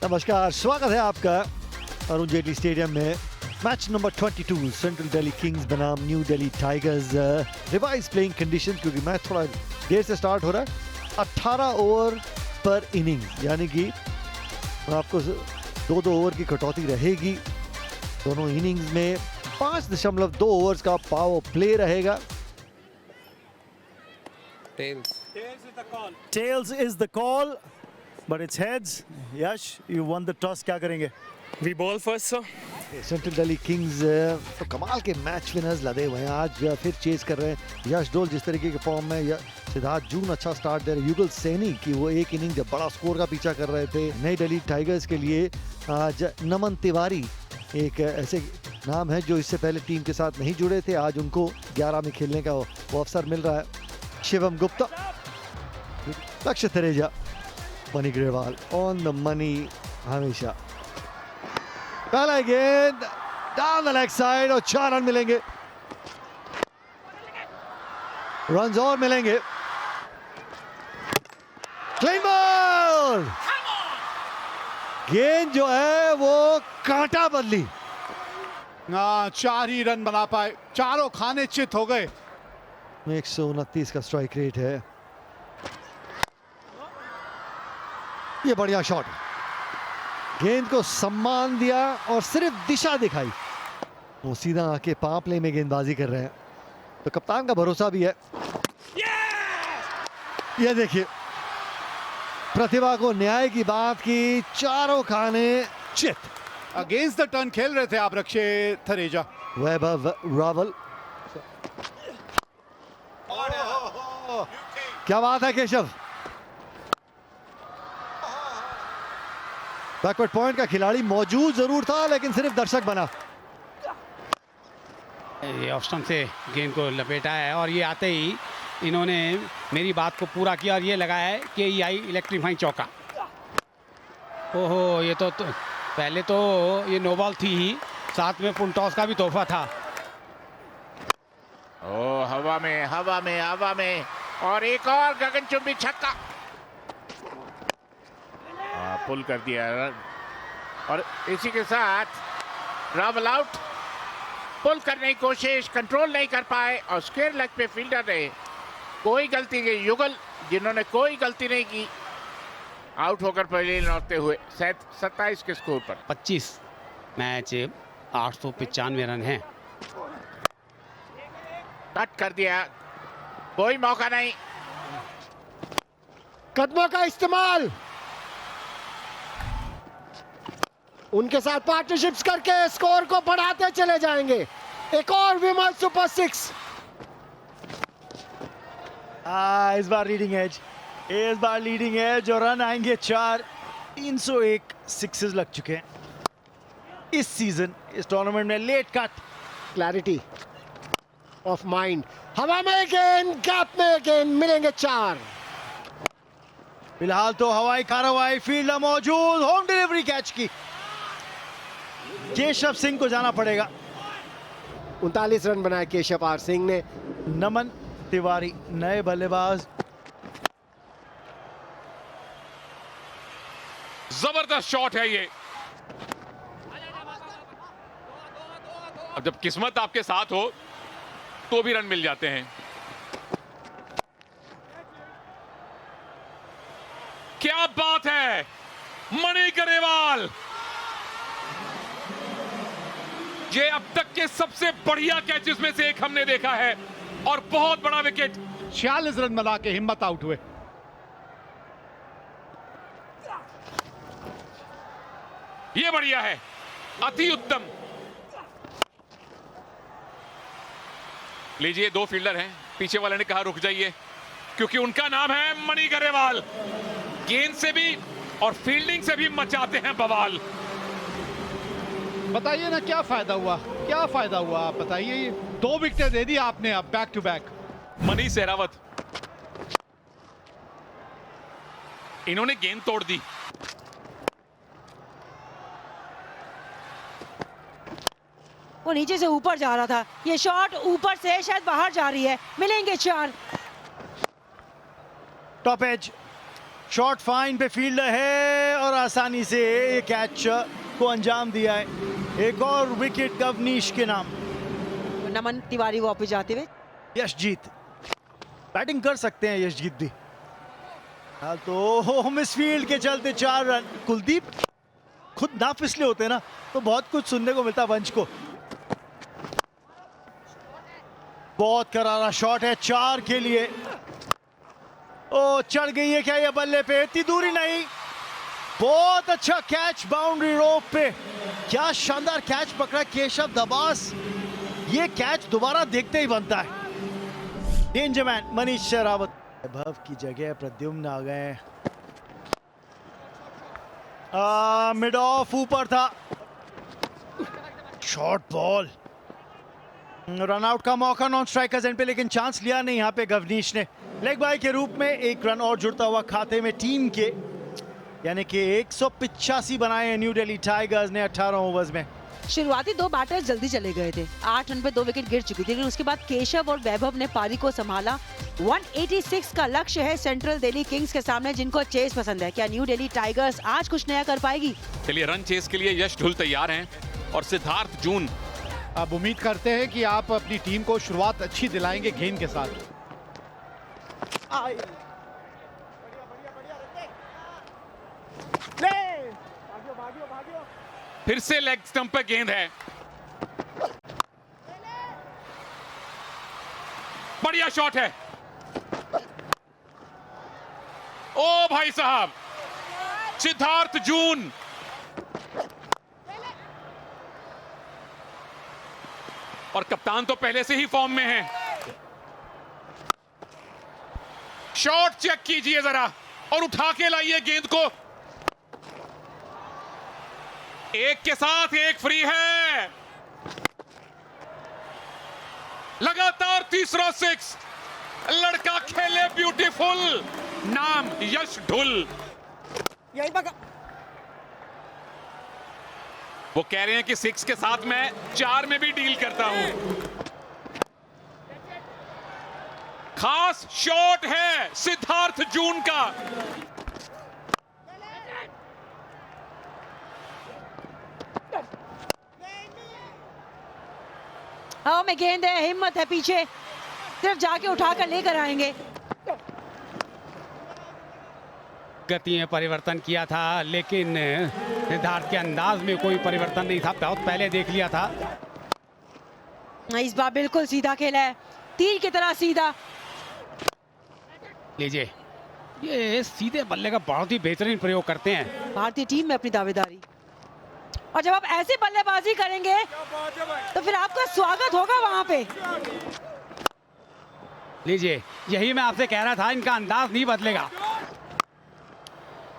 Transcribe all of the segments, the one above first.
नमस्कार, स्वागत है आपका अरुण जेटली स्टेडियम में। Match number 22 central Delhi kings बनाम New Delhi tigers. Revise playing condition क्योंकि मैच थोड़ा देर से स्टार्ट हो रहा है। 18 ओवर पर इनिंग, यानी कि आपको 2-2 ओवर की कटौती रहेगी। दोनों इनिंग्स में 5.2 ओवर्स का पावर प्ले रहेगा। Tails is the call, but it's heads. Yash, you won the toss. क्या करेंगे? We ball first, sir. Central Delhi Kings तो कमाल के मैच विनर्स लदे हुए हैं, आज फिर चेस कर रहे हैं। यश डोल जिस तरीके के फॉर्म में, सिद्धार्थ जून अच्छा स्टार्ट दे रहे, युगल सैनी की वो एक इनिंग जब बड़ा स्कोर का पीछा कर रहे थे। नई दिल्ली टाइगर्स के लिए आज नमन तिवारी एक ऐसे नाम है जो इससे पहले टीम के साथ नहीं जुड़े थे, आज उनको 11 में खेलने का वो अवसर मिल रहा है। शिवम गुप्ता, लक्ष्य Thareja, money Grewal on the money हमेशा। पहला गेंद डाउन द लेग साइड और 4 रन मिलेंगे, रन और मिलेंगे। क्लीन बॉल, गेंद जो है वो कांटा बदली। 4 ही रन बना पाए, चारों खाने चित हो गए। 129 का स्ट्राइक रेट है। ये बढ़िया शॉट, गेंद को सम्मान दिया और सिर्फ दिशा दिखाई। वो सीधा आके पावर प्ले में गेंदबाजी कर रहे हैं, तो कप्तान का भरोसा भी है। ये देखिए, प्रतिभा को न्याय की बात की, चारों खाने चित। अगेंस्ट द टर्न खेल रहे थे आप रक्षे थरेजा। वैभव रावल, क्या बात है केशव। बैकवर्ड पॉइंट का खिलाड़ी मौजूद जरूर था, लेकिन सिर्फ दर्शक बना। ये ऑफ स्टंप से गेंद को लपेटा है और ये आते ही इन्होंने मेरी बात को पूरा किया और ये लगाया है कि ये आई इलेक्ट्रीफाइंग चौका। ओहो, ये तो पहले तो ये नो बॉल थी ही, साथ में फुल टॉस का भी तोहफा था। ओ हवा में हवा में हवा में और एक और गगनचुंबी छक्का, पुल कर दिया और इसी के साथ रावल आउट। पुल करने की कोशिश, कंट्रोल नहीं कर पाए और स्क्वायर लेग पे फील्डर ने कोई गलती की, युगल जिन्होंने कोई गलती नहीं की, आउट होकर पहले लौटते हुए 27 के स्कोर पर। 25 मैच 895 रन हैं। कट कर दिया, कोई मौका नहीं। कदमों का इस्तेमाल, उनके साथ पार्टनरशिप्स करके स्कोर को बढ़ाते चले जाएंगे। एक और विमल सुपर 6। इस बार लीडिंग एज और रन आएंगे 4। 301 सिक्सेस लग चुके हैं इस सीजन, इस टूर्नामेंट में। Late cut, clarity of mind. हवा में गेंद, गैप में गेंद, मिलेंगे 4। फिलहाल तो हवाई कार्रवाई, फील्डर मौजूद, होम डिलीवरी कैच की। केशव सिंह को जाना पड़ेगा। 39 रन बनाए केशव आर सिंह ने। नमन तिवारी नए बल्लेबाज। जबरदस्त शॉट है ये। अब जब किस्मत आपके साथ हो तो भी रन मिल जाते हैं। क्या बात है, मणि ग्रेवाल, ये अब तक के सबसे बढ़िया कैचेस में से एक हमने देखा है और बहुत बड़ा विकेट। 46 रन बना के हिम्मत आउट हुए। ये बढ़िया है, अति उत्तम। लीजिए, 2 फील्डर हैं, पीछे वाले ने कहा रुक जाइए क्योंकि उनका नाम है मणि ग्रेवाल। गेंद से भी और फील्डिंग से भी मचाते हैं बवाल। बताइए ना क्या फायदा हुआ, क्या फायदा हुआ आप बताइए। ये 2 विकेटें दे दी आपने अब back to back. Manish Sehrawat, इन्होंने गेंद तोड़ दी। वो नीचे से ऊपर जा रहा था, ये शॉट ऊपर से शायद बाहर जा रही है, मिलेंगे 4। टॉप एज शॉट फाइन पे फील्डर है और आसानी से ये कैच को अंजाम दिया है। एक और विकेट गवनीश के नाम। नमन तिवारी वापस जाते हुए। यशजीत बैटिंग कर सकते हैं, यशजीत भी। हाँ तो मिसफील्ड के चलते 4 रन। कुलदीप खुद ना फिसले होते ना तो बहुत कुछ सुनने को मिलता वंश को। बहुत करारा शॉट है 4 के लिए। ओ चढ़ गई है क्या ये बल्ले पे? इतनी दूरी नहीं। बहुत अच्छा कैच बाउंड्री रोप पे। क्या शानदार कैच पकड़ा केशव दबास। ये कैच दोबारा देखते ही बनता है। Danger man Manish Sherawat. वैभव की जगह प्रद्युम्न आ गए। मिड ऑफ ऊपर था। Short ball. रन आउट का मौका नॉन स्ट्राइकर्स एंड पे, लेकिन चांस लिया नहीं यहाँ पे गवनीश ने। लेग बाय के रूप में 1 रन और जुड़ता हुआ खाते में टीम के, यानी कि 185 बनाए न्यू दिल्ली टाइगर्स ने 18 ओवर्स में। शुरुआती 2 बैटर्स जल्दी चले गए थे। 8 रन पे 2 विकेट गिर चुकी थी, लेकिन उसके बाद केशव और वैभव ने पारी को संभाला। 186 का लक्ष्य है सेंट्रल दिल्ली किंग्स के सामने, जिनको चेस पसंद है। क्या न्यू दिल्ली टाइगर्स आज कुछ नया कर पाएगी? चलिए, रन चेस के लिए यश ढुल तैयार हैं और सिद्धार्थ जून। अब उम्मीद करते हैं कि आप अपनी टीम को शुरुआत अच्छी दिलाएंगे गेंद के साथ। फिर से लेग स्टंप पे गेंद है। बढ़िया शॉट है। ओ भाई साहब, सिद्धार्थ जून और कप्तान तो पहले से ही फॉर्म में है। शॉट चेक कीजिए जरा और उठा के लाइए गेंद को। एक के साथ एक फ्री है। लगातार तीसरा 6। लड़का खेले ब्यूटीफुल। नाम यश ढुल। वो कह रहे हैं कि 6 के साथ मैं 4 में भी डील करता हूं। खास शॉट है सिद्धार्थ जून का। हवा में गेंद है, हिम्मत है पीछे, सिर्फ जाके उठाकर लेकर आएंगे। गति में परिवर्तन किया था, लेकिन सिद्धार्थ के अंदाज में कोई परिवर्तन नहीं था। बहुत पहले देख लिया था। इस बार बिल्कुल सीधा खेला है, तीर की तरह सीधा। लीजिए, ये सीधे बल्ले का बहुत ही बेहतरीन प्रयोग करते हैं भारतीय टीम में अपनी दावेदारी। और जब आप ऐसी बल्लेबाजी करेंगे तो फिर आपका स्वागत होगा वहां पे। लीजिए, यही मैं आपसे कह रहा था, इनका अंदाज नहीं बदलेगा।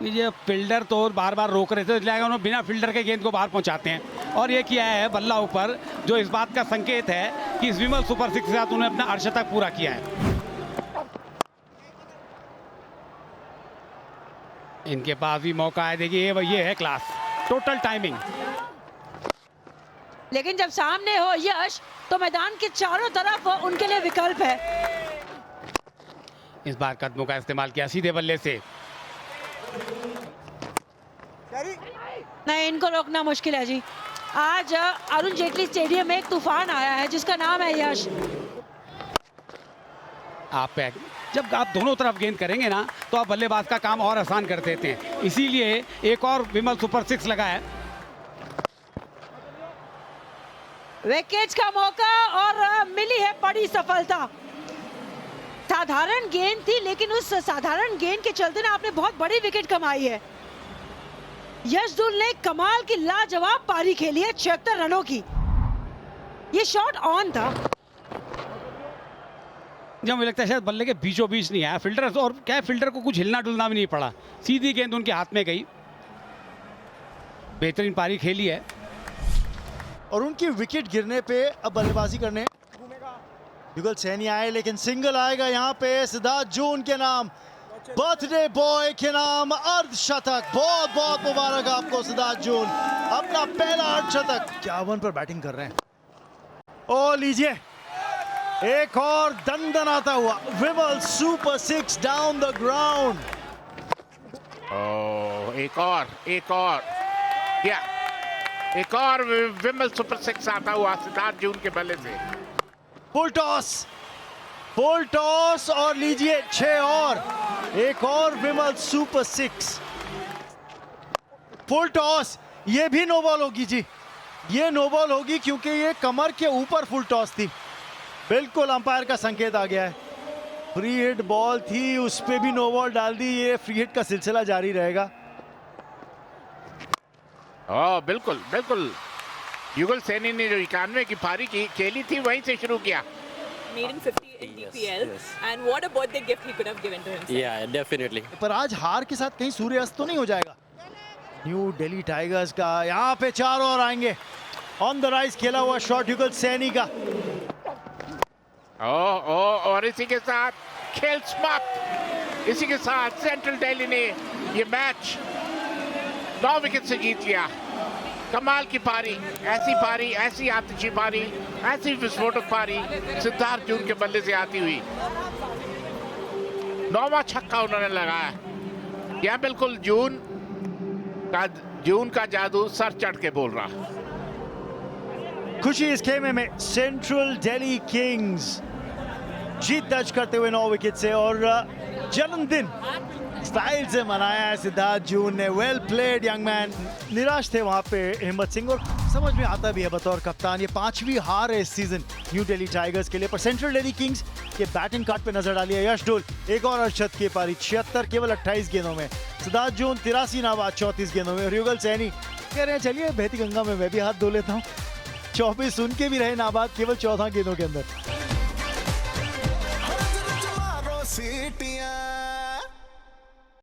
लीजिए, फील्डर तो बार बार रोक रहे थे, इसलिए उन्होंने बिना फील्डर के गेंद को बाहर पहुंचाते हैं। और ये किया है बल्ला ऊपर, जो इस बात का संकेत है कि इस विमल सुपर 6 के साथ उन्होंने अपना अर्धशतक पूरा किया है। इनके पास भी मौका है। देखिए, ये है क्लास, टोटल टाइमिंग। लेकिन जब सामने हो यश, तो मैदान के चारों तरफ उनके लिए विकल्प है। इस बार कदमों का इस्तेमाल किया सीधे बल्ले से। नहीं, इनको रोकना मुश्किल है जी। आज अरुण जेटली स्टेडियम में एक तूफान आया है जिसका नाम है यश। जब आप दोनों तरफ गेंद करेंगे ना, तो आप बल्लेबाज का काम और आसान कर देते हैं। इसीलिए एक और विमल सुपर 6 लगा है। विकेट का मौका और मिली है बड़ी सफलता। साधारण गेंद थी, लेकिन उस साधारण गेंद के चलते ना आपने बहुत बड़ी विकेट कमाई है। यश ढुल ने कमाल की लाजवाब पारी खेली है 76 रनों की। ये शॉट ऑन था। जब मुझे लगता है शायद बल्ले के बीचों बीच नहीं आया फील्डर, और क्या फील्डर को कुछ हिलना डुलना भी नहीं पड़ा, सीधी गेंद उनके हाथ में गई। बेहतरीन पारी खेली है। और उनकी विकेट गिरने पे अब बल्लेबाजी करने युगल सैनी आए, लेकिन सिंगल आएगा यहाँ पे सिद्धार्थ जून के नाम, बर्थडे बॉय के नाम, अर्धशतक। बहुत बहुत मुबारक आपको सिद्धार्थ जून, अपना पहला अर्धशतक। 51 पर बैटिंग कर रहे हैं। ओ लीजिए, एक और दंदन आता हुआ विमल सुपर 6 डाउन द ग्राउंड। एक और क्या, एक और विमल सुपर 6 आता हुआ सिद्धार्थ जून के बल्ले से। फुल टॉस और लीजिए 6 और, एक और विमल सुपर 6 फुल टॉस। ये भी नो बॉल होगी जी, ये नो बॉल होगी क्योंकि ये कमर के ऊपर फुल टॉस थी। बिल्कुल अंपायर का संकेत आ गया है। फ्री हिट बॉल थी, उस पे भी नो बॉल डाल दी। ये फ्री हिट का सिलसिला जारी रहेगा। बिल्कुल बिल्कुल, युगल सैनी ने जो 91 की पारी की खेली थी वहीं से शुरू किया। Made him 50 in DPL, and what a birthday gift he could have given to himself. Yeah, definitely. पर आज हार के साथ कहीं सूर्यास्त तो नहीं हो जाएगा। न्यू दिल्ली टाइगर्स का यहाँ पे 4 और आएंगे। ऑन द राइज खेला हुआ शॉट युगल सैनी का। और इसी के साथ खेल समाप्त। इसी के साथ सेंट्रल दिल्ली ने ये मैच 9 विकेट से जीत लिया। कमाल की पारी, ऐसी आतिशी पारी, ऐसी विस्फोटक पारी सिद्धार्थ जून के बल्ले से आती हुई। 9वां छक्का उन्होंने लगाया। यह बिल्कुल जून का जादू सर चढ़ के बोल रहा। खुशी इस खेमे में सेंट्रल दिल्ली किंग्स जीत दर्ज करते हुए 9 विकेट से, और जन्मदिन स्टाइल से मनाया है सिद्धार्थ जून ने। Well played young man. निराश थे वहां पे हिम्मत सिंह, और समझ में आता भी है बतौर कप्तान। ये 5वीं हार है इस सीजन न्यू दिल्ली टाइगर्स के लिए। पर सेंट्रल दिल्ली किंग्स के बैटिंग कार्ड पे नजर डाली है यश डोल। एक और अर्शद की पारी 76 केवल 28 गेंदों में। सिद्धार्थ जून 83 नाबाद 34 गेंदों में। और युगल सैनी कह रहे हैं चलिए बहती गंगा में मैं भी हाथ धो लेता हूँ। 24 उनके भी रहे नाबाद केवल 14 गेंदों के अंदर।